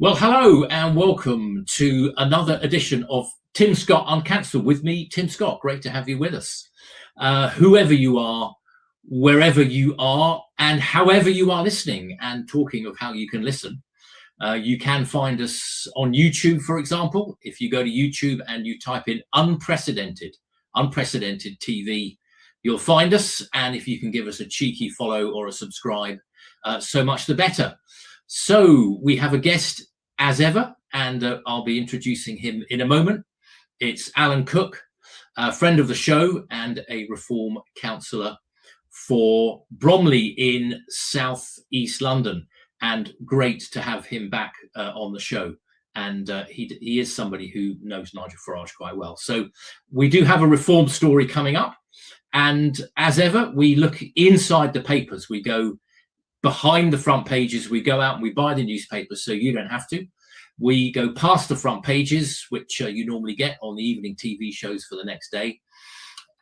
Well, hello and welcome to another edition of Tim Scott Uncancelled with me, Tim Scott. Great to have you with us. Whoever you are, wherever you are, and however you are listening. And talking of how you can listen, you can find us on YouTube, for example. If you go to YouTube and you type in unprecedented TV, you'll find us. And if you can give us a cheeky follow or a subscribe, so much the better. So we have a guest as ever, and I'll be introducing him in a moment. It's Alan Cook, a friend of the show and a Reform councillor for Bromley in South East London. And great to have him back on the show. And he is somebody who knows Nigel Farage quite well. So we do have a Reform story coming up. And as ever, we look inside the papers. We go behind the front pages. We go out and we buy the newspapers so you don't have to. We go past the front pages, which you normally get on the evening TV shows for the next day.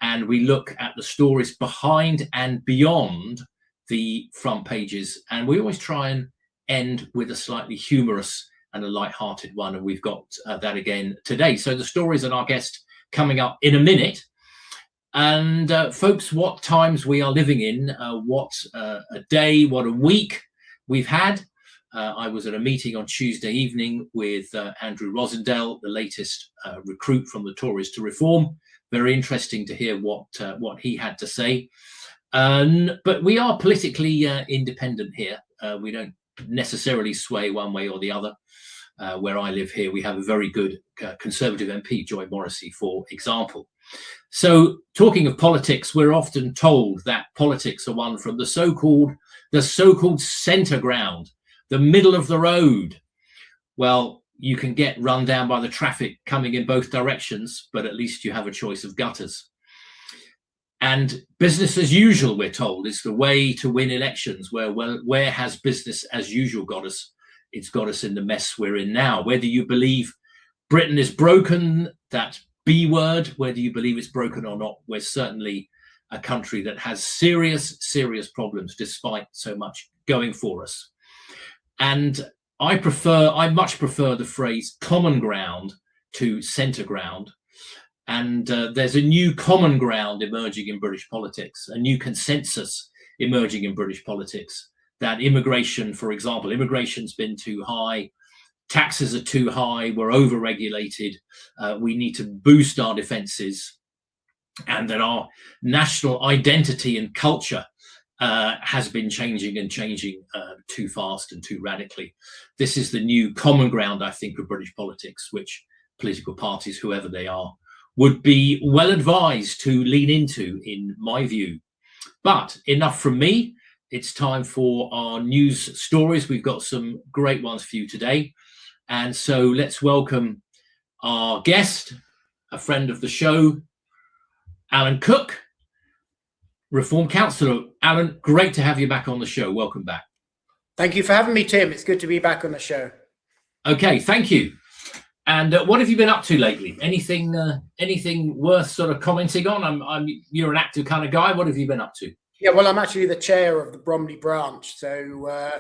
And we look at the stories behind and beyond the front pages. And we always try and end with a slightly humorous and a light-hearted one. And we've got that again today. So the stories and our guest coming up in a minute. And folks, what times we are living in, what a day, what a week we've had. I was at a meeting on Tuesday evening with Andrew Rosendale, the latest recruit from the Tories to Reform. Very interesting to hear what he had to say. But we are politically independent here. We don't necessarily sway one way or the other. Where I live here, we have a very good Conservative MP, Joy Morrissey, for example. So talking of politics, we're often told that politics are won from the so-called centre ground, the middle of the road. Well, you can get run down by the traffic coming in both directions, but at least you have a choice of gutters. And business as usual, we're told, is the way to win elections. Where has business as usual got us? It's got us in the mess we're in now. Whether you believe Britain is broken, that B word, whether you believe it's broken or not, we're certainly a country that has serious problems despite so much going for us. And I much prefer the phrase common ground to centre ground. And there's a new common ground emerging in British politics, a new consensus emerging in British politics. That immigration, for example, immigration's been too high, taxes are too high, we're over-regulated, we need to boost our defences, and that our national identity and culture has been changing too fast and too radically. This is the new common ground, I think, of British politics, which political parties, whoever they are, would be well advised to lean into, in my view. But enough from me. It's time for our news stories. We've got some great ones for you today. And so let's welcome our guest, a friend of the show, Alan Cook, Reform councillor. Alan, great to have you back on the show. Welcome back. Thank you for having me, Tim. It's good to be back on the show. Okay, thank you. And what have you been up to lately? Anything worth sort of commenting on? You're an active kind of guy. What have you been up to? Yeah, well, I'm actually the chair of the Bromley branch, so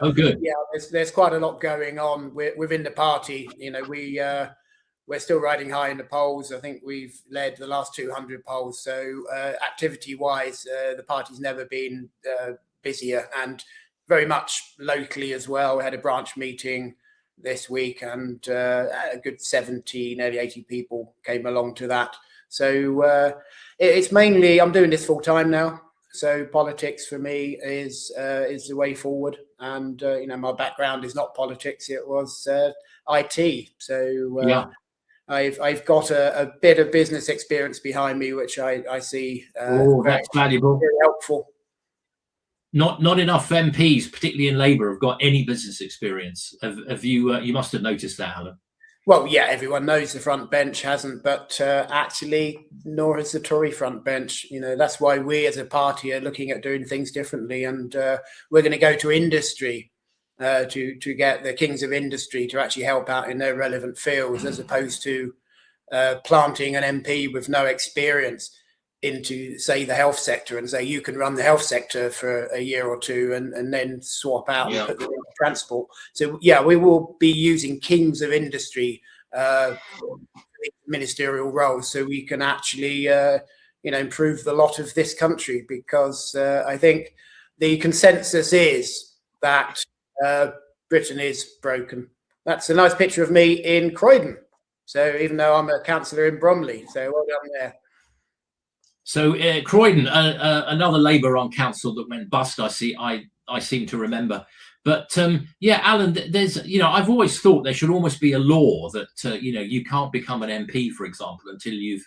oh, good. Yeah, there's quite a lot going on within the party. You know, we're still riding high in the polls. I think we've led the last 200 polls. So activity-wise, the party's never been busier, and very much locally as well. We had a branch meeting this week, and a good 70, nearly 80 people came along to that. So it's mainly, I'm doing this full time now. So politics for me is the way forward, and you know, my background is not politics; it was IT. So yeah. I've got a bit of business experience behind me, which I see that's valuable, very helpful. Not enough MPs, particularly in Labour, have got any business experience. Have you? You must have noticed that, Alan. Well, yeah, everyone knows the front bench hasn't, but actually, nor has the Tory front bench. You know, that's why we as a party are looking at doing things differently, and we're going to go to industry to get the kings of industry to actually help out in their relevant fields, as opposed to planting an MP with no experience. into, say, the health sector and say you can run the health sector for a year or two and then swap out and put them into transport. So yeah, we will be using kings of industry ministerial roles so we can actually improve the lot of this country, because I think the consensus is that Britain is broken. That's a nice picture of me in Croydon. So even though I'm a councillor in Bromley, so well done there. So Croydon, another Labour Uncancelled that went bust. I seem to remember. But yeah, Alan, there's I've always thought there should almost be a law that you can't become an MP, for example, until you've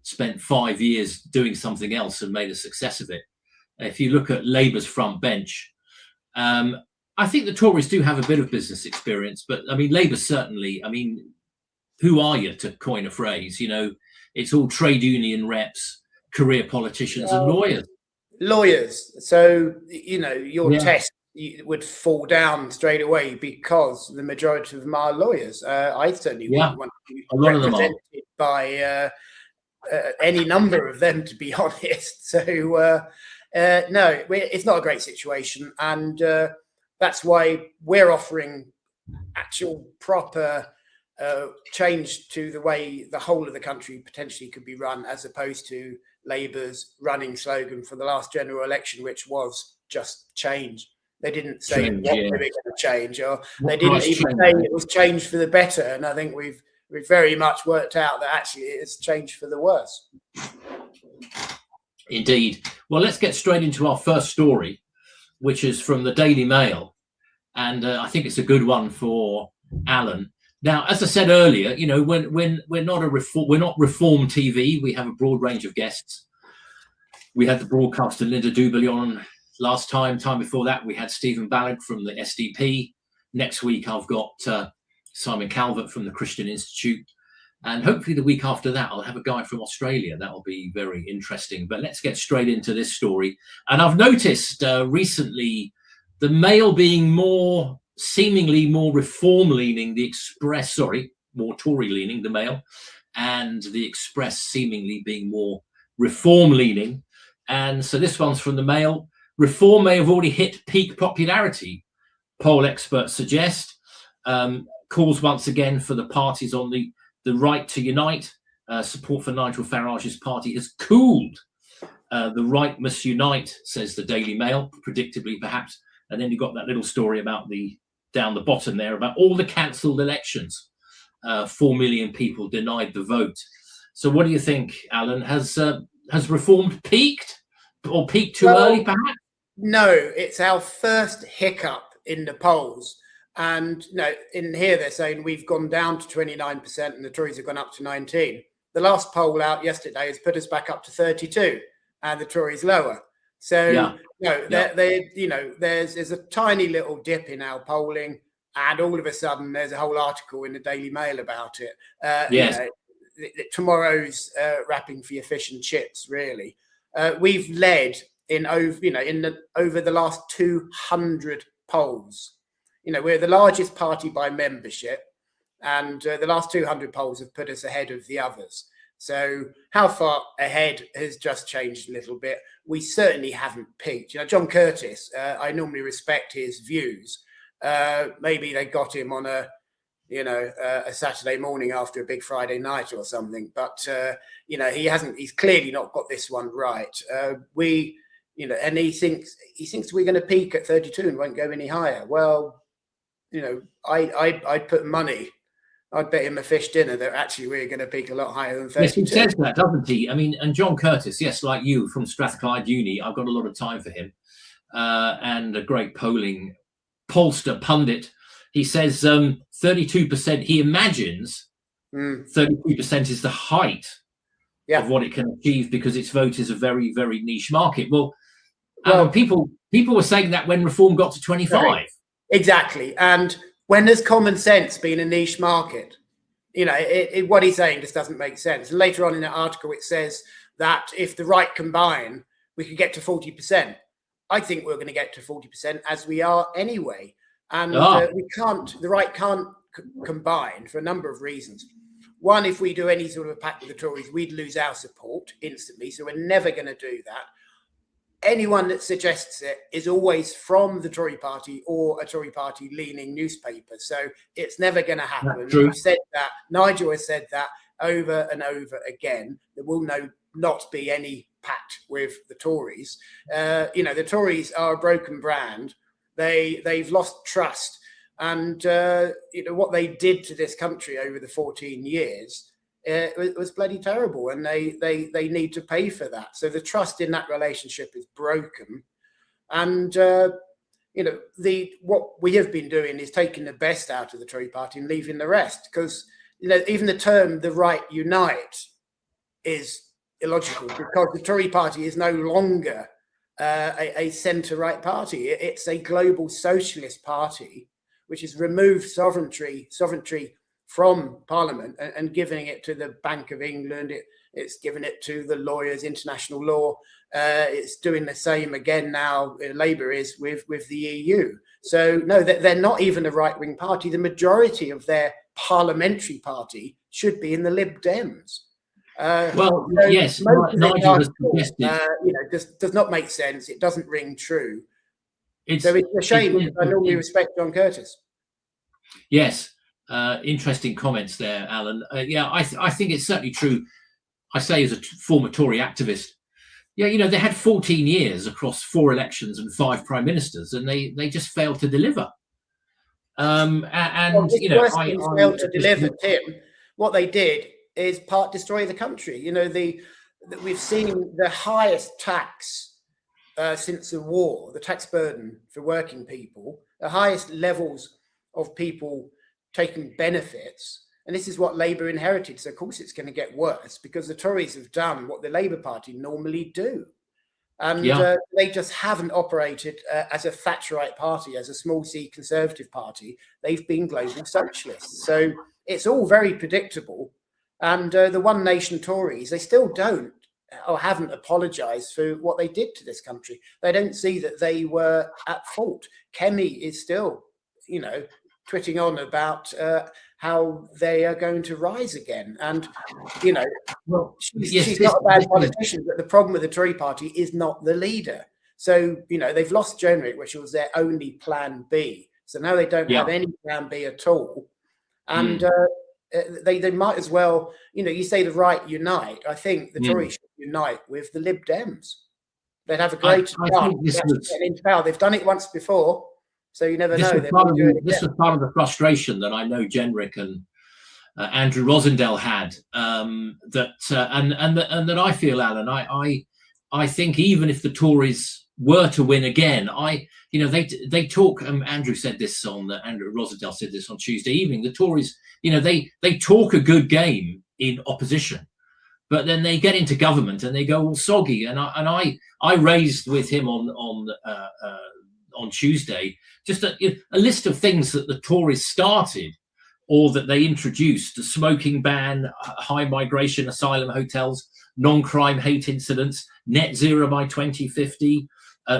spent 5 years doing something else and made a success of it. If you look at Labour's front bench, I think the Tories do have a bit of business experience, but I mean, Labour certainly. I mean, who are you, to coin a phrase? It's all trade union reps, career politicians, and lawyers. Lawyers. So your test would fall down straight away, because the majority of them are lawyers. I certainly wouldn't want to be represented by any number of them, to be honest. So no, it's not a great situation, and that's why we're offering actual proper change to the way the whole of the country potentially could be run, as opposed to Labour's running slogan for the last general election, which was just change. They didn't say what they were going to change, or they didn't even say it was change for the better. And I think we've very much worked out that actually it is change for the worse. Indeed. Well, let's get straight into our first story, which is from the Daily Mail, and I think it's a good one for Alan. Now, as I said earlier, when we're not Reform TV. We have a broad range of guests. We had the broadcaster Linda Doobally on last time. Time before that, we had Stephen Ballard from the SDP. Next week, I've got Simon Calvert from the Christian Institute. And hopefully the week after that, I'll have a guy from Australia. That'll be very interesting. But let's get straight into this story. And I've noticed recently the Mail being seemingly more reform-leaning, more Tory-leaning, the Mail, and the Express seemingly being more reform-leaning. And so this one's from the Mail. Reform may have already hit peak popularity, poll experts suggest. Calls once again for the parties on the right to unite. Support for Nigel Farage's party has cooled. The right must unite, says the Daily Mail, predictably perhaps. And then you've got that little story about down the bottom there about all the cancelled elections. 4 million people denied the vote. So what do you think, Alan? Has Reform peaked, or peaked too early, perhaps? No, it's our first hiccup in the polls. And in here they're saying we've gone down to 29% and the Tories have gone up to 19%. The last poll out yesterday has put us back up to 32%, and the Tories lower. So there's a tiny little dip in our polling, and all of a sudden there's a whole article in the Daily Mail about it. Tomorrow's wrapping for your fish and chips. Really, we've led over the last 200 polls. We're the largest party by membership, and the last 200 polls have put us ahead of the others. So how far ahead has just changed a little bit. We certainly haven't peaked. John Curtis, I normally respect his views. Maybe they got him on a Saturday morning after a big Friday night or something. But, he hasn't, he's clearly not got this one right. And he thinks we're going to peak at 32 and won't go any higher. Well, I'd put money. I'd bet him a fish dinner that actually we're going to peak a lot higher than 32. Yes, he says that, doesn't he? I mean, and John Curtis, yes, like you, from Strathclyde Uni, I've got a lot of time for him, and a great pollster pundit. He says 32%, he imagines 32% is the height of what it can achieve, because its vote is a very, very niche market. Well, people were saying that when Reform got to 25. Right. Exactly. And when there's common sense being a niche market, what he's saying just doesn't make sense. And later on in that article, it says that if the right combine, we could get to 40%. I think we're going to get to 40% as we are anyway. And the right can't combine for a number of reasons. one, if we do any sort of a pact with the Tories, we'd lose our support instantly. So we're never going to do that. Anyone that suggests it is always from the Tory party or a Tory party leaning newspaper. So it's never going to happen. We've said that. Nigel has said that over and over again. There will not be any pact with the Tories. The Tories are a broken brand. They've lost trust. And what they did to this country over the 14 years, it was bloody terrible, and they need to pay for that. So the trust in that relationship is broken, and what we have been doing is taking the best out of the Tory party and leaving the rest, because even the term "the right unite" is illogical, because the Tory party is no longer a centre-right party. It's a global socialist party, which has removed sovereignty from Parliament and giving it to the Bank of England. It's given it to the lawyers, international law. It's doing the same again now. Labour is with the EU. So no, they're not even a right-wing party. The majority of their parliamentary party should be in the Lib Dems. Yes, Nigel has suggested. Does not make sense. It doesn't ring true. So it's a shame. I normally respect John Curtis. Yes. Interesting comments there, Alan. I think it's certainly true. I say, as a former Tory activist, they had 14 years across 4 elections and 5 prime ministers, and they just failed to deliver. Failed to deliver, Tim. What they did is destroy the country. We've seen the highest tax since the war, the tax burden for working people, the highest levels of people taking benefits, and this is what Labour inherited. So of course it's going to get worse, because the Tories have done what the Labour Party normally do, and they just haven't operated as a Thatcherite party, as a small c Conservative party. They've been global socialists. So it's all very predictable. And the One Nation Tories, they still don't or haven't apologised for what they did to this country. They don't see that they were at fault. Kemi is still, twitting on about how they are going to rise again. And, she's not a bad politician, but the problem with the Tory party is not the leader. So, they've lost Jenrick, which was their only plan B. So now they don't have any plan B at all. And they might as well, you say the right unite. I think the Tories should unite with the Lib Dems. They'd have a great chance. They've done it once before. So you never know. This was part of the frustration that I know Jenrick and Andrew Rosendale had. That I feel, Alan. I think even if the Tories were to win again, they talk. Andrew said this Andrew Rosendale said this on Tuesday evening. The Tories, they talk a good game in opposition, but then they get into government and they go all soggy. And I raised with him on Tuesday just a list of things that the Tories started or that they introduced: a smoking ban, high migration asylum hotels, non-crime hate incidents, net zero by 2050,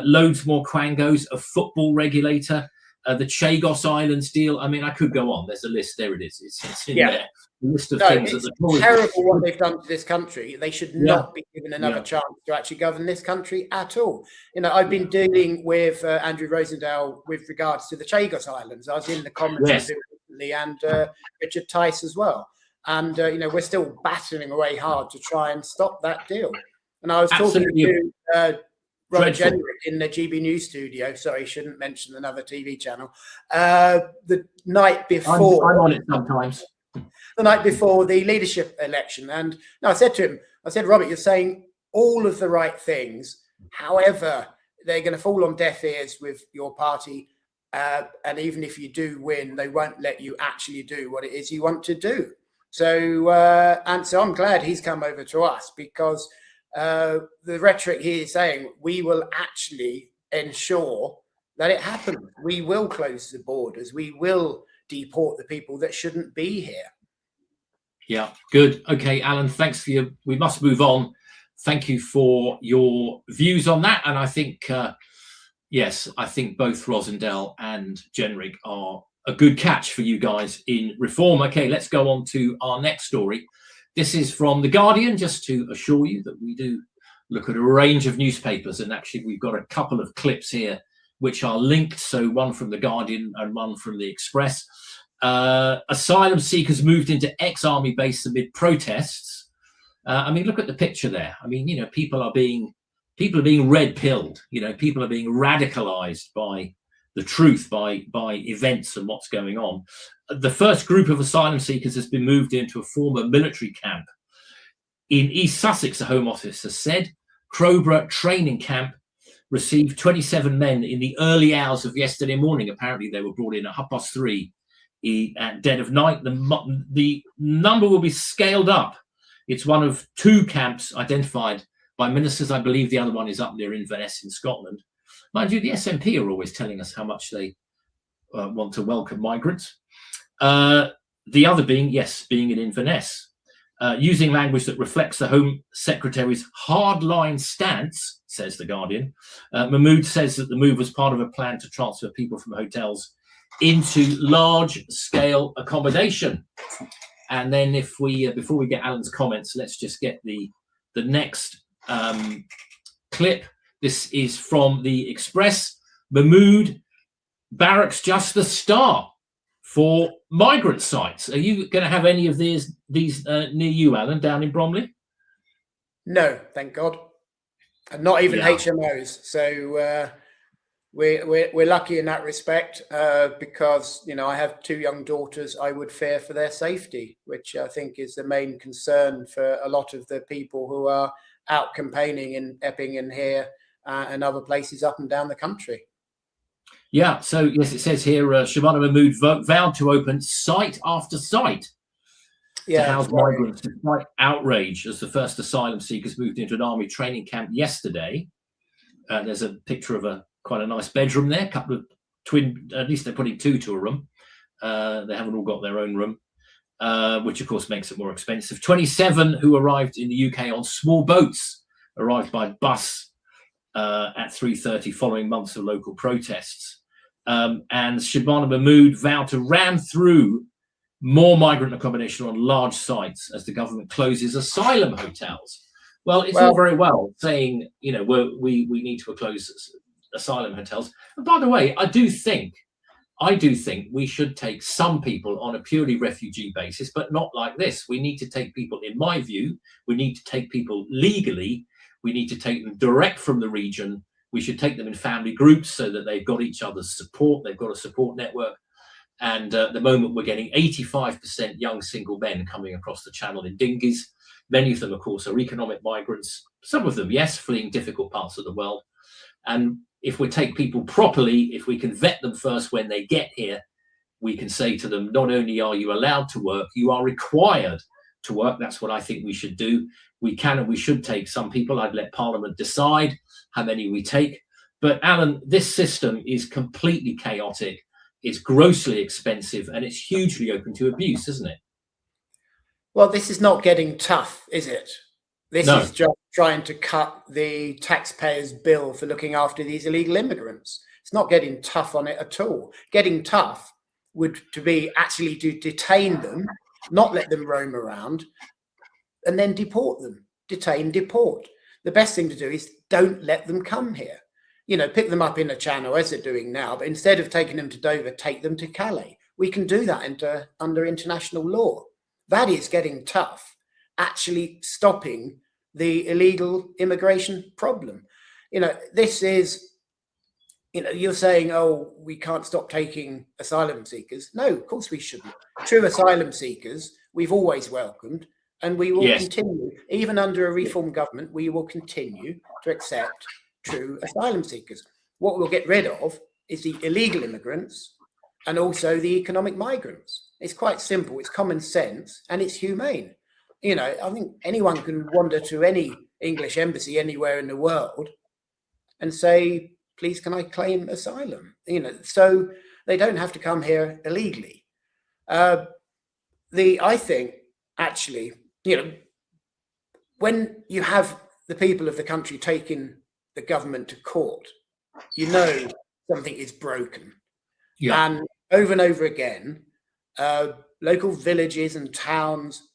loads more quangos, a football regulator, the Chagos Islands deal. I mean, I could go on. There's a list. There it is. It's in there. A list of things that the Tories. It's terrible what they've done to this country. They should not be given another chance to actually govern this country at all. I've been dealing with Andrew Rosendale with regards to the Chagos Islands. I was in the comments recently, and Richard Tice as well. And we're still battling away hard to try and stop that deal. And I was talking to Robert Jenrick in the GB News studio. Sorry, shouldn't mention another TV channel. The night before, I'm on it sometimes. The night before the leadership election, and I said to him, Robert, you're saying all of the right things. However, they're going to fall on deaf ears with your party, and even if you do win, they won't let you actually do what it is you want to do. So I'm glad he's come over to us, because the rhetoric he is saying, we will actually ensure that it happens. We will close the borders. We will deport the people that shouldn't be here. Yeah, good. Okay, Alan, thanks for your. We must move on. Thank you for your views on that. And I think, yes, I think both Rosendale and Jenrick are a good catch for you guys in reform. Okay, let's go on to our next story. This is from The Guardian, just to assure you that we do look at a range of newspapers, and actually we've got a couple of clips here which are linked, so one from The Guardian and one from The Express. Asylum seekers moved into ex-army base amid protests. I mean, look at the picture there. I mean, you know, people are being red pilled. You know, people are being radicalized by the truth, by events and what's going on. The first group of asylum seekers has been moved into a former military camp in East Sussex, the Home Office has said. Crowborough training camp received 27 men in the early hours of yesterday morning. Apparently they were brought in at 3:30 at dead of night. The number will be scaled up. It's one of two camps identified by ministers. I believe the other one is up near Inverness in Scotland. Mind you, the SNP are always telling us how much they want to welcome migrants. The other being in Inverness. Using language that reflects the Home Secretary's hardline stance, says The Guardian. Mahmood says that the move was part of a plan to transfer people from hotels into large-scale accommodation. And then if we, before we get Alan's comments, let's just get the next clip. This is from The Express. Mahmood barracks just the start for migrant sites. Are you going to have any of these near you, Alan, down in Bromley? No, thank God, and not even HMOs. So we're lucky in that respect, because, you know, I have two young daughters. I would fear for their safety, which I think is the main concern for a lot of the people who are out campaigning in Epping and here and other places up and down the country. Yeah, so yes, it says here, Shabana Mahmood vowed to open site after site to house migrants, despite outrage as the first asylum seekers moved into an army training camp yesterday. There's a picture of quite a nice bedroom there, a couple of twin, at least they're putting two to a room. They haven't all got their own room, which of course makes it more expensive. 27 who arrived in the UK on small boats arrived by bus at 3:30 following months of local protests. And Shabana Mahmood vowed to ram through more migrant accommodation on large sites as the government closes asylum hotels. Well, it's all very well saying, you know, we need to close asylum hotels. And by the way, I do think we should take some people on a purely refugee basis, but not like this. We need to take people, in my view, we need to take people legally. We need to take them direct from the region. We should take them in family groups so that they've got each other's support. They've got a support network. And at the moment, we're getting 85% young single men coming across the channel in dinghies. Many of them, of course, are economic migrants. Some of them, yes, fleeing difficult parts of the world. And if we take people properly, if we can vet them first when they get here, we can say to them, not only are you allowed to work, you are required to work. That's what I think we should do. We can and we should take some people. I'd let Parliament decide how many we take. But Alan, this system is completely chaotic. It's grossly expensive and it's hugely open to abuse, isn't it? Well, this is not getting tough, is it? This is just trying to cut the taxpayers' bill for looking after these illegal immigrants. It's not getting tough on it at all. Getting tough would to be actually to detain them, not let them roam around, and then deport them. Detain, deport. The best thing to do is don't let them come here. You know, pick them up in the Channel as they're doing now, but instead of taking them to Dover, take them to Calais. We can do that under international law. That is getting tough, actually stopping the illegal immigration problem. You know, this is, you know, you're saying, oh, we can't stop taking asylum seekers. No, of course we shouldn't. True asylum seekers, we've always welcomed, and we will continue, even under a reform government, we will continue to accept true asylum seekers. What we'll get rid of is the illegal immigrants and also the economic migrants. It's quite simple, it's common sense, and it's humane. You know, I think anyone can wander to any English embassy anywhere in the world and say, please, can I claim asylum? You know, so they don't have to come here illegally. I think, actually, you know, when you have the people of the country taking the government to court, you know something is broken. Yeah. And over and over again, local villages and towns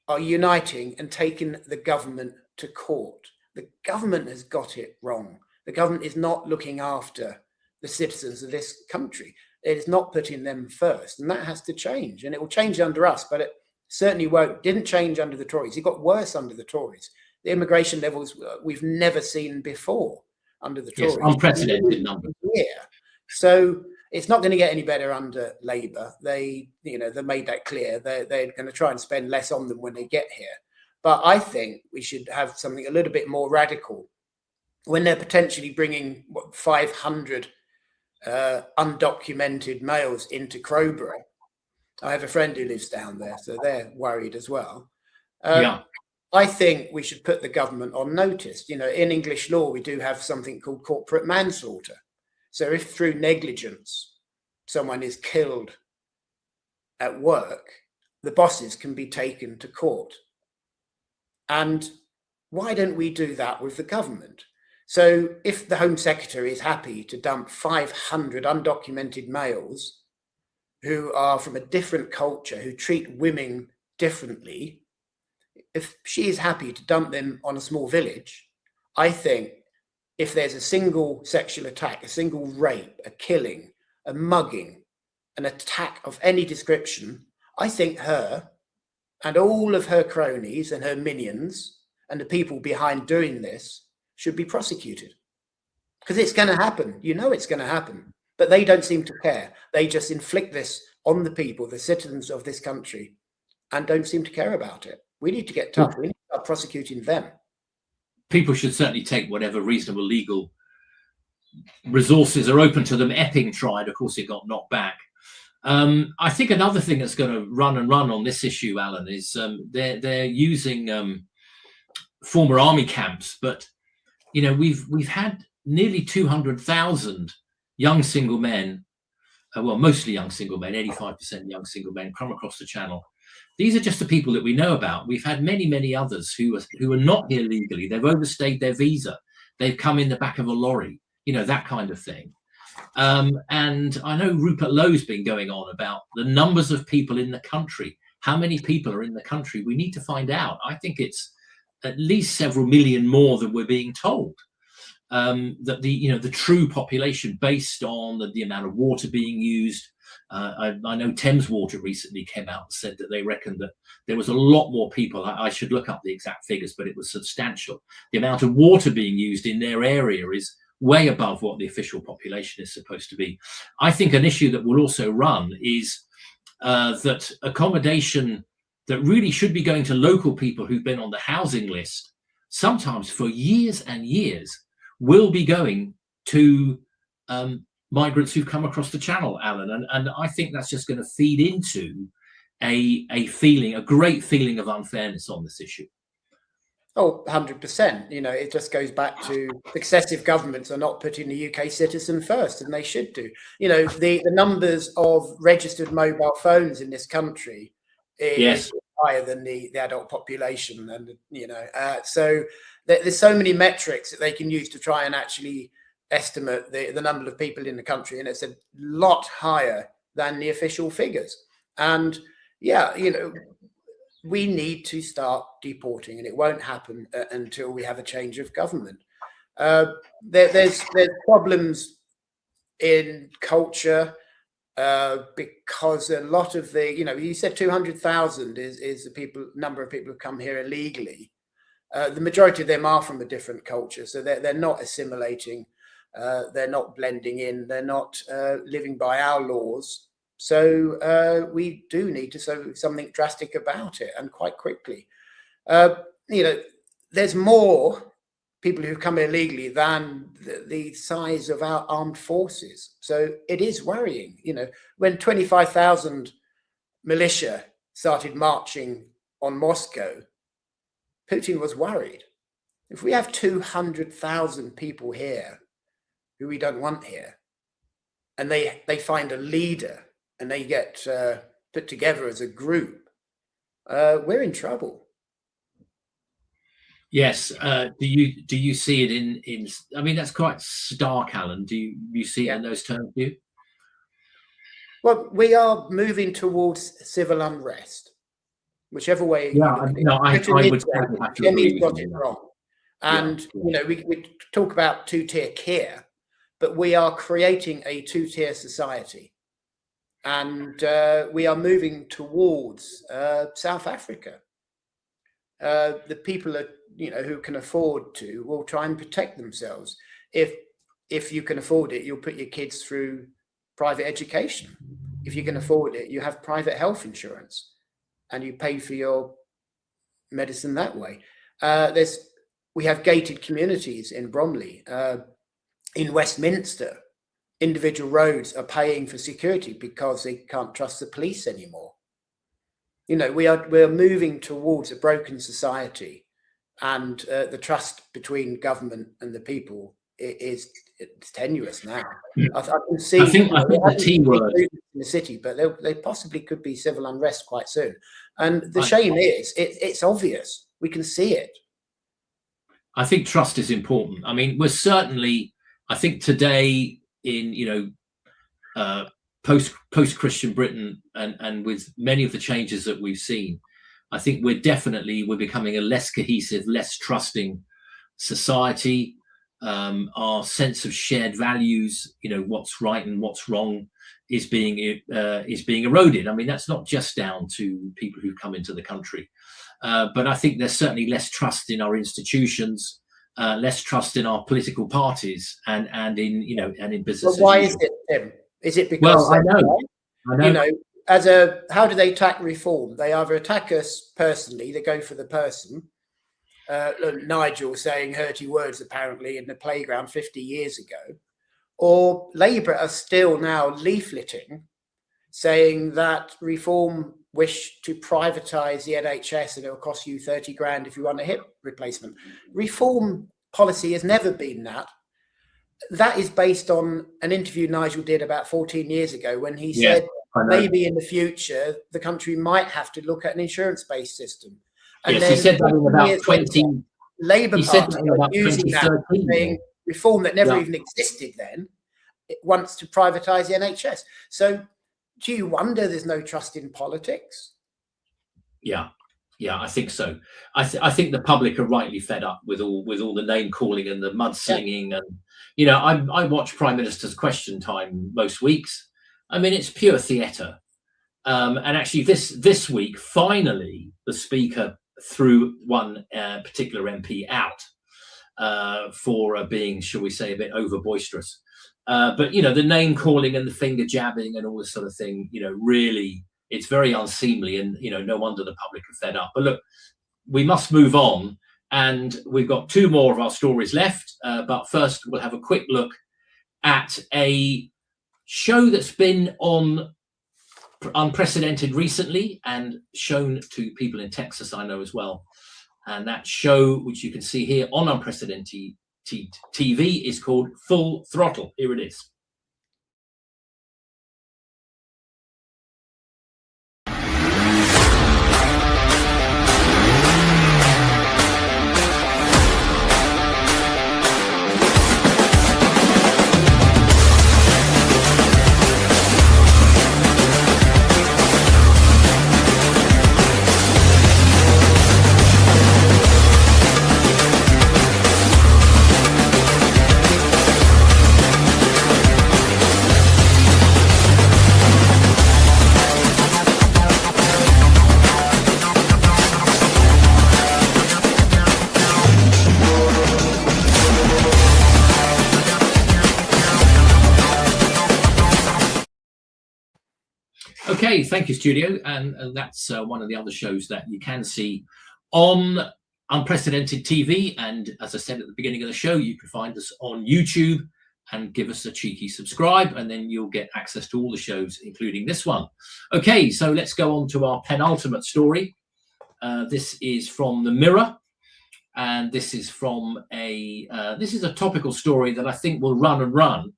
are uniting and taking the government to court. The government has got it wrong. The government is not looking after the citizens of this country. It is not putting them first, and that has to change. And it will change under us, but it certainly won't. Didn't change under the Tories. It got worse under the Tories. The immigration levels we've never seen before under the Tories. Yes, unprecedented numbers. Yeah. So it's not going to get any better under Labour. They made that clear. They're going to try and spend less on them when they get here. But I think we should have something a little bit more radical when they're potentially bringing 500 undocumented males into Crowborough. I have a friend who lives down there, so they're worried as well. Yeah. I think we should put the government on notice. In English law, we do have something called corporate manslaughter. So if through negligence someone is killed at work, the bosses can be taken to court. And why don't we do that with the government? So if the Home Secretary is happy to dump 500 undocumented males who are from a different culture, who treat women differently, if she is happy to dump them on a small village, I think if there's a single sexual attack, a single rape, a killing, a mugging, an attack of any description, I think her and all of her cronies and her minions and the people behind doing this should be prosecuted. Because it's going to happen. It's going to happen. But they don't seem to care. They just inflict this on the people, the citizens of this country, and don't seem to care about it. We need to get tough. We need to start prosecuting them. People should certainly take whatever reasonable legal resources are open to them. Epping tried, of course, it got knocked back. I think another thing that's going to run on this issue, Alan, is they're using former army camps, but we've had nearly 200,000 young single men, mostly young single men, 85% young single men, come across the Channel. These are just the people that we know about. We've had many others who are not here legally. They've overstayed their visa. They've come in the back of a lorry, that kind of thing. And I know Rupert Lowe's been going on about the numbers of people in the country. How many people are in the country? We need to find out. I think it's at least several million more than we're being told. That the true population, based on the amount of water being used. I know Thames Water recently came out and said that they reckoned that there was a lot more people. I should look up the exact figures, but it was substantial. The amount of water being used in their area is way above what the official population is supposed to be. I think an issue that will also run is that accommodation that really should be going to local people who've been on the housing list, sometimes for years and years, will be going to migrants who've come across the Channel, Alan. And I think that's just going to feed into a great feeling of unfairness on this issue. Oh, 100%. It just goes back to successive governments are not putting the UK citizen first, and they should do. The numbers of registered mobile phones in this country is higher than the adult population. And, so there's so many metrics that they can use to try and actually estimate the number of people in the country. And it's a lot higher than the official figures. And we need to start deporting, and it won't happen until we have a change of government. There's problems in culture because a lot of you said 200,000 is the number of people who come here illegally. The majority of them are from a different culture, so they're not assimilating, they're not blending in, they're not living by our laws. So we do need to do something drastic about it, and quite quickly. There's more people who come illegally than the size of our armed forces. So it is worrying. When 25,000 militia started marching on Moscow, Putin was worried. If we have 200,000 people here who we don't want here, and they find a leader and they get put together as a group, we're in trouble. Yes. Do you see it in? I mean, that's quite stark, Alan. Do you see it in those terms? Do you? Well, we are moving towards civil unrest, whichever way. Yeah, I would certainly have to agree with got you. it wrong. And, you know, we talk about two-tier care, but we are creating a two-tier society. And we are moving towards South Africa. The people are, you know, who can afford to will try and protect themselves. If you can afford it, you'll put your kids through private education. If you can afford it, you have private health insurance and you pay for your medicine that way. We have gated communities in Bromley. In Westminster, individual roads are paying for security because they can't trust the police anymore. You know, we're moving towards a broken society, and the trust between government and the people it's tenuous now. I can see. I think the T word in the city, but they possibly could be civil unrest quite soon. And the shame is, it's obvious. We can see it. I think trust is important. I mean, we're certainly, I think today in, you know, post-Christian Britain and with many of the changes that we've seen, I think we're becoming a less cohesive, less trusting society. Our sense of shared values, you know, what's right and what's wrong, is being eroded. I mean, that's not just down to people who come into the country, but I think there's certainly less trust in our institutions, less trust in our political parties, and in, you know, and in business. But why is it, Tim? Is it because I know. You know, how do they attack reform? They either attack us personally, they go for the person. Nigel saying hurty words apparently in the playground 50 years ago, or Labour are still now leafleting saying that reform wish to privatise the NHS and it'll cost you 30 grand if you want a hip replacement. Reform policy has never been that. That is based on an interview Nigel did about 14 years ago when he said maybe in the future the country might have to look at an insurance-based system. And yes, he said that in about 20. Labour Party are using that, saying reform that never even existed then. It wants to privatise the NHS. So, do you wonder there's no trust in politics? Yeah, I think so. I think the public are rightly fed up with all the name calling and the mudslinging, and you know, I watch Prime Minister's Question Time most weeks. I mean, it's pure theatre. And actually, this week, finally, the Speaker threw one particular MP out for being, shall we say, a bit over boisterous. But you know, the name calling and the finger jabbing and all this sort of thing, you know, really, it's very unseemly, and you know, no wonder the public are fed up. But look, we must move on, and we've got two more of our stories left. But first, we'll have a quick look at a show that's been on Unprecedented recently and shown to people in Texas, I know, as well. And that show, which you can see here on Unprecedented TV, is called Full Throttle. Here it is. Okay, thank you, Studio. And that's one of the other shows that you can see on Unprecedented TV. And as I said at the beginning of the show, you can find us on YouTube and give us a cheeky subscribe, and then you'll get access to all the shows, including this one. Okay, so let's go on to our penultimate story. This is from the Mirror, and this is from this is a topical story that I think will run and run.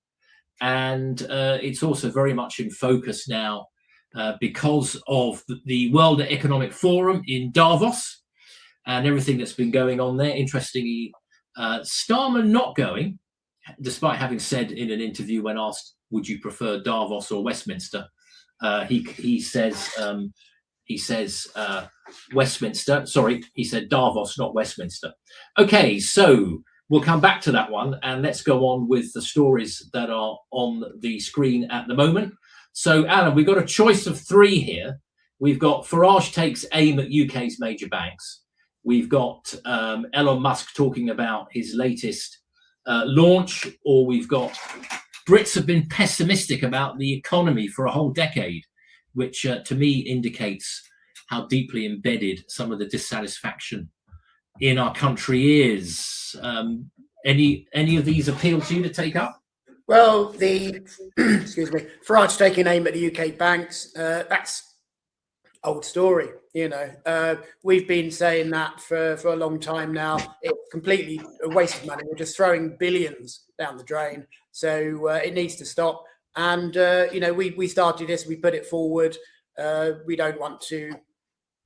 And it's also very much in focus now because of the World Economic Forum in Davos and everything that's been going on there. Interestingly, Starmer not going, despite having said in an interview when asked, would you prefer Davos or Westminster? He says Westminster. Sorry, he said Davos, not Westminster. Okay, so we'll come back to that one, and let's go on with the stories that are on the screen at the moment. So, Alan, we've got a choice of three here. We've got Farage takes aim at UK's major banks. We've got Elon Musk talking about his latest launch, or we've got Brits have been pessimistic about the economy for a whole decade, which to me indicates how deeply embedded some of the dissatisfaction in our country is. Any of these appeal to you to take up? Well, the excuse me, Farage taking aim at the UK banks, that's old story. You know, we've been saying that for a long time now. It's completely a waste of money. We're just throwing billions down the drain. So it needs to stop. And, you know, we started this, we put it forward. We don't want to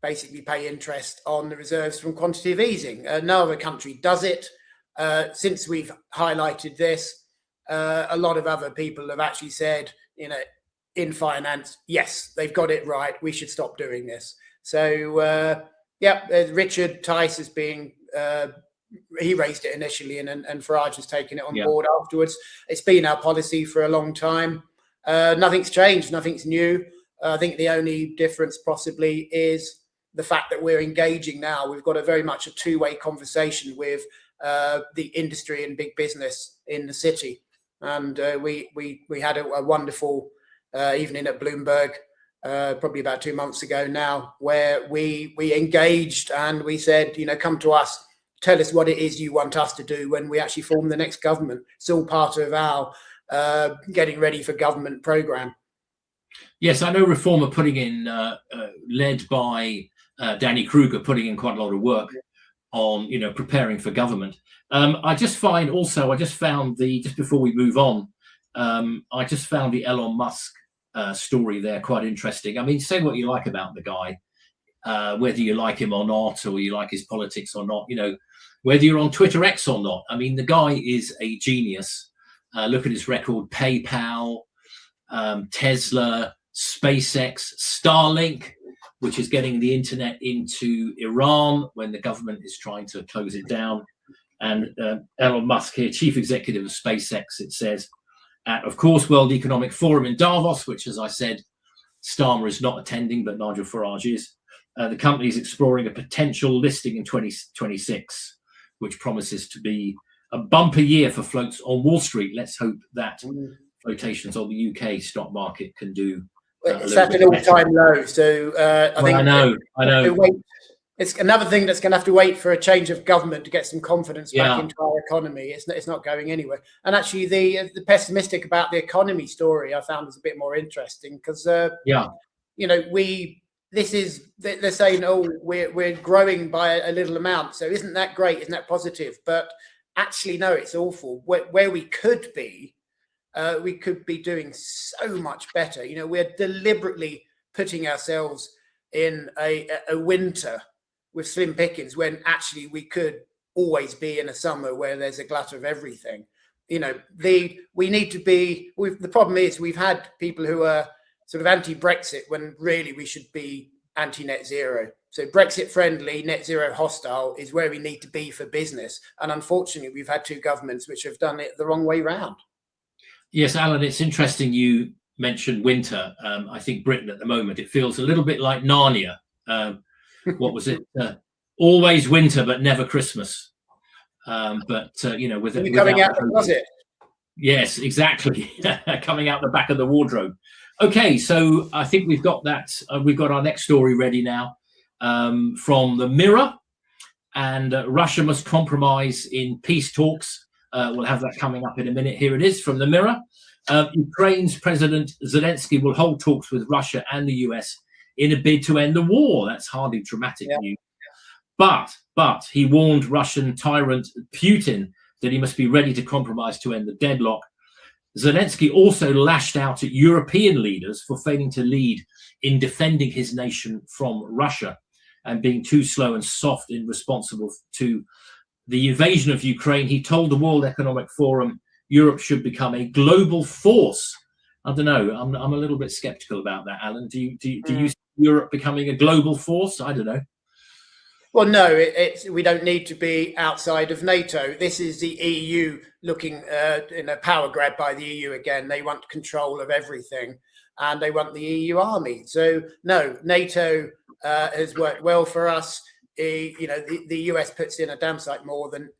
basically pay interest on the reserves from quantitative easing. No other country does it. Since we've highlighted this, a lot of other people have actually said, you know, in finance, yes, they've got it right. We should stop doing this. So, yeah, Richard Tice is being... he raised it initially, and Farage has taken it on board afterwards. It's been our policy for a long time. Nothing's changed, nothing's new. I think the only difference possibly is the fact that we're engaging now. We've got a very much a two-way conversation with the industry and big business in the city. And we had a wonderful evening at Bloomberg probably about 2 months ago now, where we engaged and we said, you know, come to us. Tell us what it is you want us to do when we actually form the next government. It's all part of our getting ready for government program. Yes, I know Reform are putting in, led by Danny Kruger, putting in quite a lot of work on, you know, preparing for government. I just found just before we move on, I just found the Elon Musk story there quite interesting. I mean, say what you like about the guy. Whether you like him or not, or you like his politics or not, you know, whether you're on Twitter X or not. I mean, the guy is a genius. Look at his record: PayPal, Tesla, SpaceX, Starlink, which is getting the internet into Iran when the government is trying to close it down. And Elon Musk here, chief executive of SpaceX, it says, at, of course, World Economic Forum in Davos, which, as I said, Starmer is not attending, but Nigel Farage is. The company is exploring a potential listing in 2026, which promises to be a bumper year for floats on Wall Street. Let's hope that flotations on the UK stock market can do. It's at an all-time low. So I think I know. It's another thing that's going to have to wait for a change of government to get some confidence back into our economy. It's not going anywhere. And actually, the pessimistic about the economy story I found was a bit more interesting because you know, they're saying, oh, we're growing by a little amount, so isn't that great? Isn't that positive? But actually, no, it's awful. Where we could be doing so much better. You know, we're deliberately putting ourselves in a winter with slim pickings when actually we could always be in a summer where there's a glut of everything. You know, the problem is we've had people who are sort of anti-Brexit when really we should be anti-net zero. So Brexit friendly, net zero hostile is where we need to be for business. And unfortunately, we've had two governments which have done it the wrong way round. Yes, Alan, it's interesting you mentioned winter. I think Britain at the moment, it feels a little bit like Narnia. What was it? Always winter, but never Christmas. You know, coming out the closet. Yes, exactly. Coming out the back of the wardrobe. Okay, so I think we've got that. We've got our next story ready now from the Mirror, and Russia must compromise in peace talks. We'll have that coming up in a minute. Here it is from the Mirror. Ukraine's President Zelensky will hold talks with Russia and the US in a bid to end the war. That's hardly dramatic news. But he warned Russian tyrant Putin that he must be ready to compromise to end the deadlock. Zelensky also lashed out at European leaders for failing to lead in defending his nation from Russia and being too slow and soft in responsible to the invasion of Ukraine. He told the World Economic Forum Europe should become a global force I don't know. I'm a little bit sceptical about that, Alan. Do you see Europe becoming a global force? I don't know. Well, no, we don't need to be outside of NATO. This is the EU looking in a power grab by the EU again. They want control of everything, and they want the EU army. So no, NATO has worked well for us. The US puts in a damn sight more than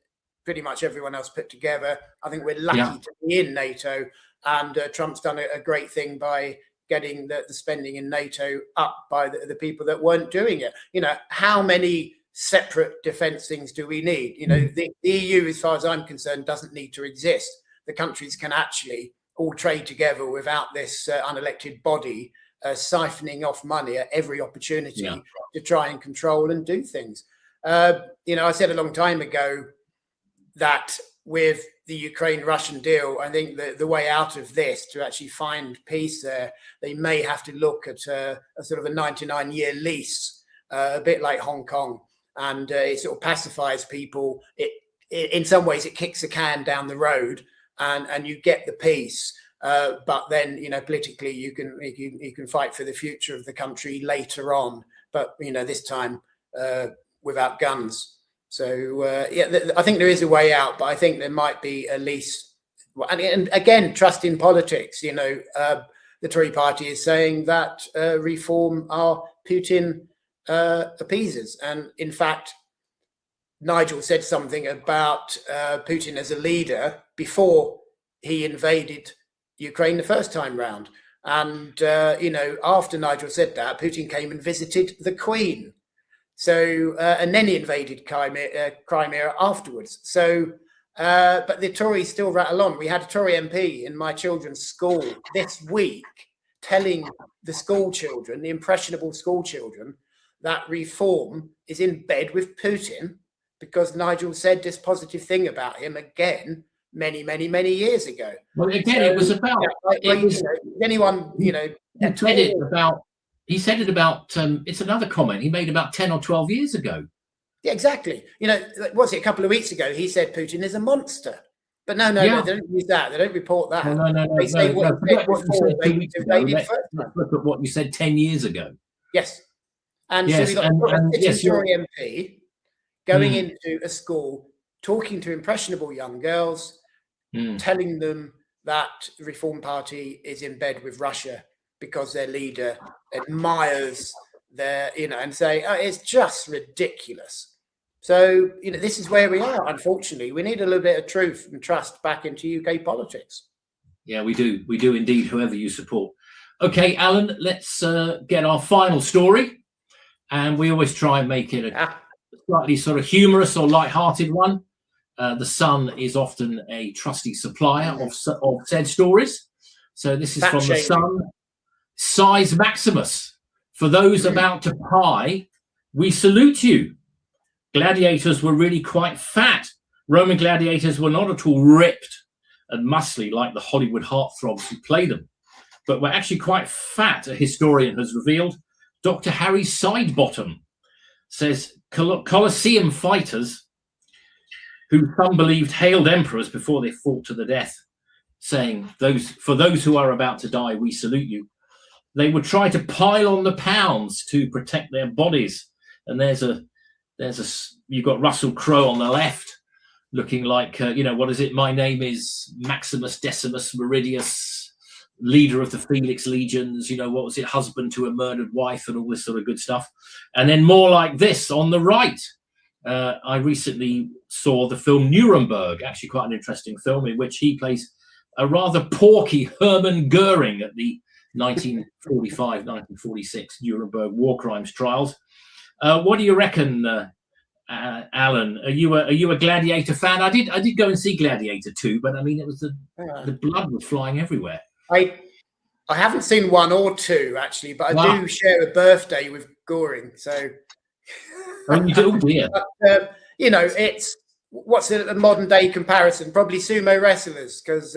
pretty much everyone else put together. I think we're lucky to be in NATO, and Trump's done a great thing by getting the spending in NATO up by the people that weren't doing it. How many separate defense things do we need? The EU, as far as I'm concerned, doesn't need to exist. The countries can actually all trade together without this unelected body siphoning off money at every opportunity to try and control and do things. I said a long time ago that with the Ukraine-Russian deal, I think the way out of this, to actually find peace there, they may have to look at a sort of a 99-year lease, a bit like Hong Kong. And it sort of pacifies people. In some ways, it kicks the can down the road, and you get the peace. But then, politically, you can fight for the future of the country later on. But this time without guns. So I think there is a way out. But I think there might be at least, and again, trust in politics. The Tory party is saying that reform are Putin appeasers, and in fact Nigel said something about Putin as a leader before he invaded Ukraine the first time round, and after Nigel said that, Putin came and visited the Queen, so and then he invaded Crimea afterwards. So but the Tories still rattle on. We had a Tory MP in my children's school this week telling the school children, the impressionable school children, that reform is in bed with Putin because Nigel said this positive thing about him again many, many, many years ago. Well, again, it was about anyone, He said it about. It's another comment he made about 10 or 12 years ago. Yeah, exactly. Was it a couple of weeks ago? He said Putin is a monster. But no, they don't use that. They don't report that. No. They say what you said 2 weeks ago. Let's look at what you said 10 years ago. Yes. And so we've got a Tory MP going into a school, talking to impressionable young girls, telling them that the Reform Party is in bed with Russia because their leader admires their, and say, it's just ridiculous. So, this is where we are, unfortunately. We need a little bit of truth and trust back into UK politics. Yeah, we do. We do indeed, whoever you support. Okay, Alan, let's get our final story. And we always try and make it a slightly sort of humorous or light-hearted one. The Sun is often a trusty supplier of said stories. So this is from the Sun. Size Maximus. For those about to pie, we salute you. Gladiators were really quite fat. Roman gladiators were not at all ripped and muscly like the Hollywood heartthrobs who play them, but were actually quite fat, a historian has revealed. Dr. Harry Sidebottom says Colosseum fighters, who some believed hailed emperors before they fought to the death, saying, for those who are about to die, we salute you. They would try to pile on the pounds to protect their bodies. And you've got Russell Crowe on the left, looking like, what is it? My name is Maximus Decimus Meridius, leader of the Felix Legions, what was it? Husband to a murdered wife and all this sort of good stuff. And then more like this on the right. I recently saw the film Nuremberg, actually quite an interesting film in which he plays a rather porky Hermann Goering at the 1945-1946 Nuremberg war crimes trials. What do you reckon, Alan? Are you a Gladiator fan? I did go and see Gladiator 2, but I mean, it was the blood was flying everywhere. I haven't seen 1 or 2 actually, but I do share a birthday with Goring. So, oh, you do, dear. But, it's what's a modern day comparison? Probably sumo wrestlers, because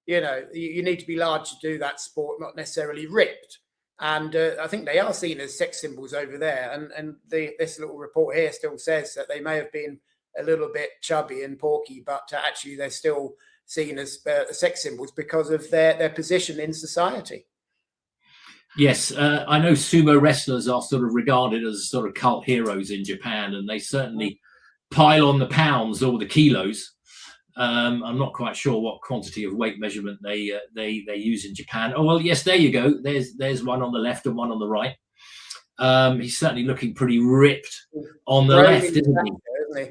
you need to be large to do that sport, not necessarily ripped. And I think they are seen as sex symbols over there. And this little report here still says that they may have been a little bit chubby and porky, but actually they're still seen as sex symbols because of their position in society. Yes, I know sumo wrestlers are sort of regarded as sort of cult heroes in Japan, and they certainly pile on the pounds or the kilos. I'm not quite sure what quantity of weight measurement they use in Japan. Oh well, yes, there you go. There's one on the left and one on the right. He's certainly looking pretty ripped on the left, isn't he?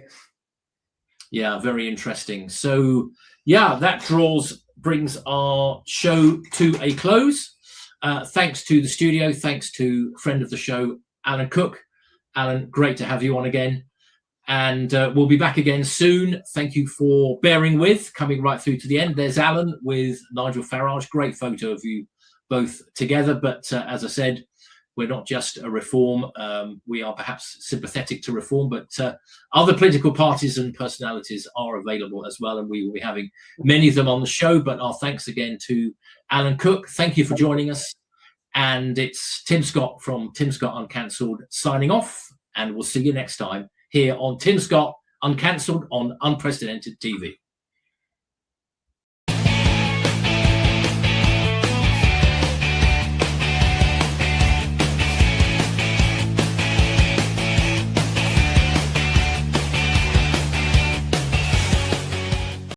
Yeah, very interesting. So yeah, that brings our show to a close. Thanks to the studio, thanks to friend of the show, Alan Cook. Alan, great to have you on again. And we'll be back again soon. Thank you for bearing with, coming right through to the end. There's Alan with Nigel Farage. Great photo of you both together. But as I said, we're not just a reform. We are perhaps sympathetic to reform, but other political parties and personalities are available as well. And we will be having many of them on the show. But our thanks again to Alan Cook. Thank you for joining us. And it's Tim Scott from Tim Scott Uncancelled signing off. And we'll see you next time here on Tim Scott Uncancelled on Unprecedented TV.